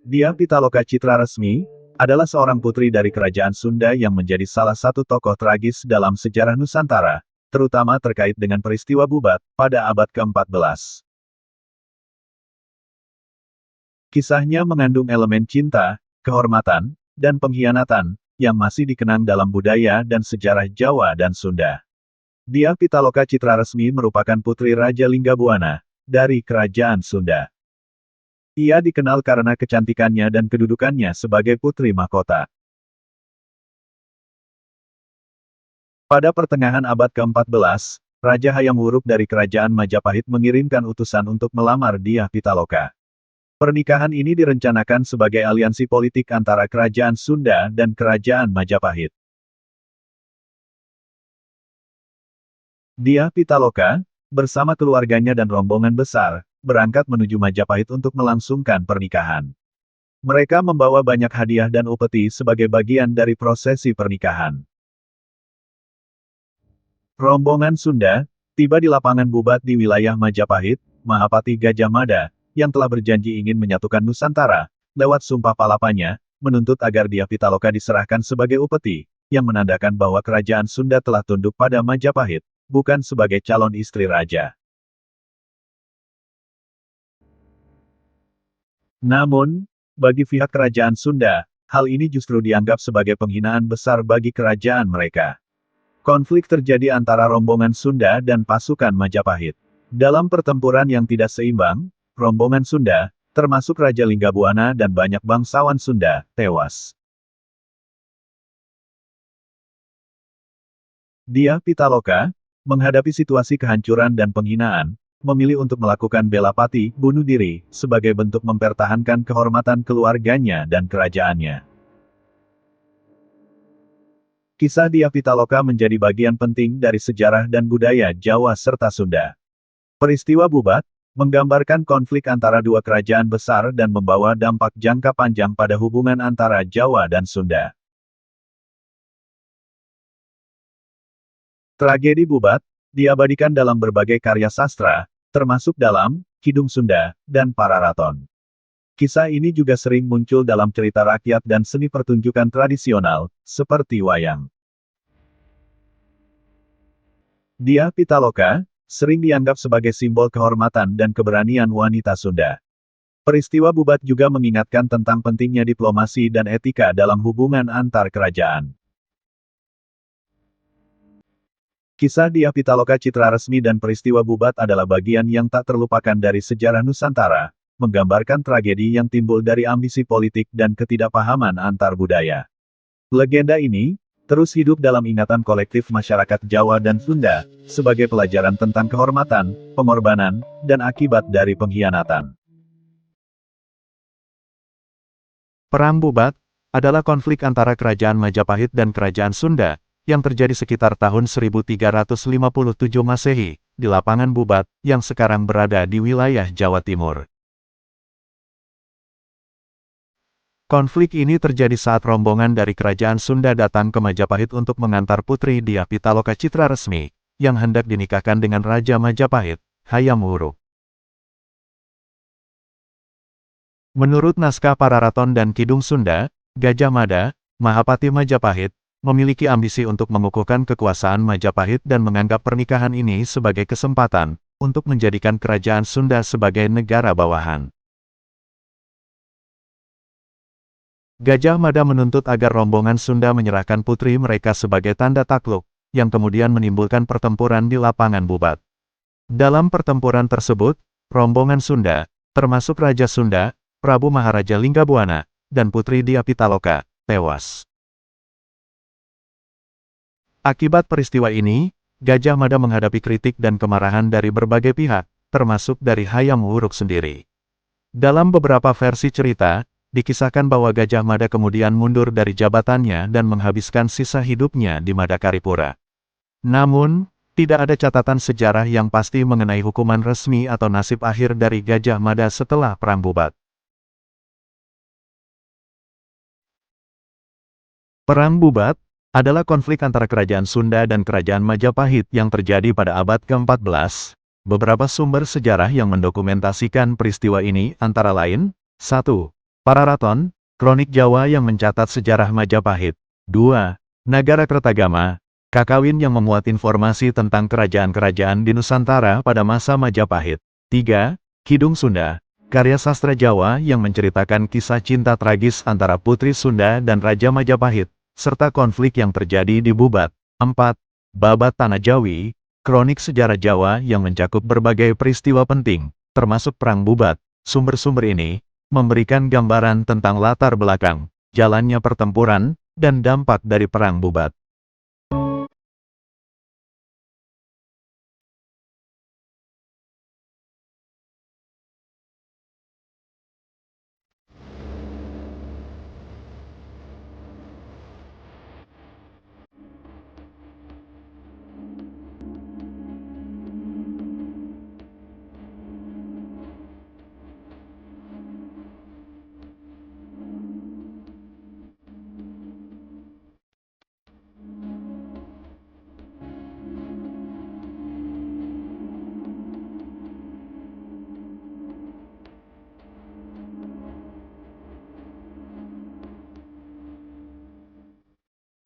Dia Pitaloka Citra Resmi, adalah seorang putri dari kerajaan Sunda yang menjadi salah satu tokoh tragis dalam sejarah Nusantara, terutama terkait dengan peristiwa Bubat, pada abad ke-14. Kisahnya mengandung elemen cinta, kehormatan, dan pengkhianatan, yang masih dikenang dalam budaya dan sejarah Jawa dan Sunda. Dia Pitaloka Citra Resmi merupakan putri Raja Linggabuana, dari Kerajaan Sunda. Ia dikenal karena kecantikannya dan kedudukannya sebagai putri mahkota. Pada pertengahan abad ke-14, Raja Hayam Wuruk dari Kerajaan Majapahit mengirimkan utusan untuk melamar Dia Pitaloka. Pernikahan ini direncanakan sebagai aliansi politik antara Kerajaan Sunda dan Kerajaan Majapahit. Dia Pitaloka, bersama keluarganya dan rombongan besar, berangkat menuju Majapahit untuk melangsungkan pernikahan. Mereka membawa banyak hadiah dan upeti sebagai bagian dari prosesi pernikahan. Rombongan Sunda, tiba di lapangan Bubat di wilayah Majapahit, Mahapati Gajah Mada, yang telah berjanji ingin menyatukan Nusantara, lewat sumpah palapanya, menuntut agar Dia Pitaloka diserahkan sebagai upeti, yang menandakan bahwa kerajaan Sunda telah tunduk pada Majapahit, bukan sebagai calon istri raja. Namun, bagi pihak kerajaan Sunda, hal ini justru dianggap sebagai penghinaan besar bagi kerajaan mereka. Konflik terjadi antara rombongan Sunda dan pasukan Majapahit. Dalam pertempuran yang tidak seimbang, rombongan Sunda, termasuk Raja Linggabuana dan banyak bangsawan Sunda, tewas. Dia Pitaloka, menghadapi situasi kehancuran dan penghinaan, memilih untuk melakukan bela pati, bunuh diri, sebagai bentuk mempertahankan kehormatan keluarganya dan kerajaannya. Kisah Dia Pitaloka menjadi bagian penting dari sejarah dan budaya Jawa serta Sunda. Peristiwa Bubat, menggambarkan konflik antara dua kerajaan besar dan membawa dampak jangka panjang pada hubungan antara Jawa dan Sunda. Tragedi Bubat, diabadikan dalam berbagai karya sastra, termasuk dalam Kidung Sunda dan Pararaton. Kisah ini juga sering muncul dalam cerita rakyat dan seni pertunjukan tradisional, seperti wayang. Dia Pitaloka, sering dianggap sebagai simbol kehormatan dan keberanian wanita Sunda. Peristiwa Bubat juga mengingatkan tentang pentingnya diplomasi dan etika dalam hubungan antar kerajaan. Kisah Dia Pitaloka Citra Resmi dan peristiwa Bubat adalah bagian yang tak terlupakan dari sejarah Nusantara, menggambarkan tragedi yang timbul dari ambisi politik dan ketidakpahaman antar budaya. Legenda ini terus hidup dalam ingatan kolektif masyarakat Jawa dan Sunda, sebagai pelajaran tentang kehormatan, pengorbanan, dan akibat dari pengkhianatan. Perang Bubat adalah konflik antara Kerajaan Majapahit dan Kerajaan Sunda, yang terjadi sekitar tahun 1357 Masehi, di lapangan Bubat, yang sekarang berada di wilayah Jawa Timur. Konflik ini terjadi saat rombongan dari Kerajaan Sunda datang ke Majapahit untuk mengantar putri Dia Pitaloka Citra Resmi, yang hendak dinikahkan dengan Raja Majapahit, Hayam Wuruk. Menurut naskah Pararaton dan Kidung Sunda, Gajah Mada, Mahapati Majapahit, memiliki ambisi untuk mengukuhkan kekuasaan Majapahit dan menganggap pernikahan ini sebagai kesempatan untuk menjadikan Kerajaan Sunda sebagai negara bawahan. Gajah Mada menuntut agar rombongan Sunda menyerahkan putri mereka sebagai tanda takluk, yang kemudian menimbulkan pertempuran di lapangan Bubat. Dalam pertempuran tersebut, rombongan Sunda, termasuk Raja Sunda, Prabu Maharaja Linggabuana, dan putri Dia Pitaloka, tewas. Akibat peristiwa ini, Gajah Mada menghadapi kritik dan kemarahan dari berbagai pihak, termasuk dari Hayam Wuruk sendiri. Dalam beberapa versi cerita, dikisahkan bahwa Gajah Mada kemudian mundur dari jabatannya dan menghabiskan sisa hidupnya di Madakaripura. Namun, tidak ada catatan sejarah yang pasti mengenai hukuman resmi atau nasib akhir dari Gajah Mada setelah Perang Bubat. Perang Bubat adalah konflik antara Kerajaan Sunda dan Kerajaan Majapahit yang terjadi pada abad ke-14. Beberapa sumber sejarah yang mendokumentasikan peristiwa ini antara lain, 1. Pararaton, kronik Jawa yang mencatat sejarah Majapahit. 2. Nagara Kertagama, kakawin yang memuat informasi tentang kerajaan-kerajaan di Nusantara pada masa Majapahit. 3. Kidung Sunda, karya sastra Jawa yang menceritakan kisah cinta tragis antara Putri Sunda dan Raja Majapahit, serta konflik yang terjadi di Bubat. 4. Babat Tanah Jawi, kronik sejarah Jawa yang mencakup berbagai peristiwa penting, termasuk Perang Bubat. Sumber-sumber ini memberikan gambaran tentang latar belakang, jalannya pertempuran, dan dampak dari Perang Bubat.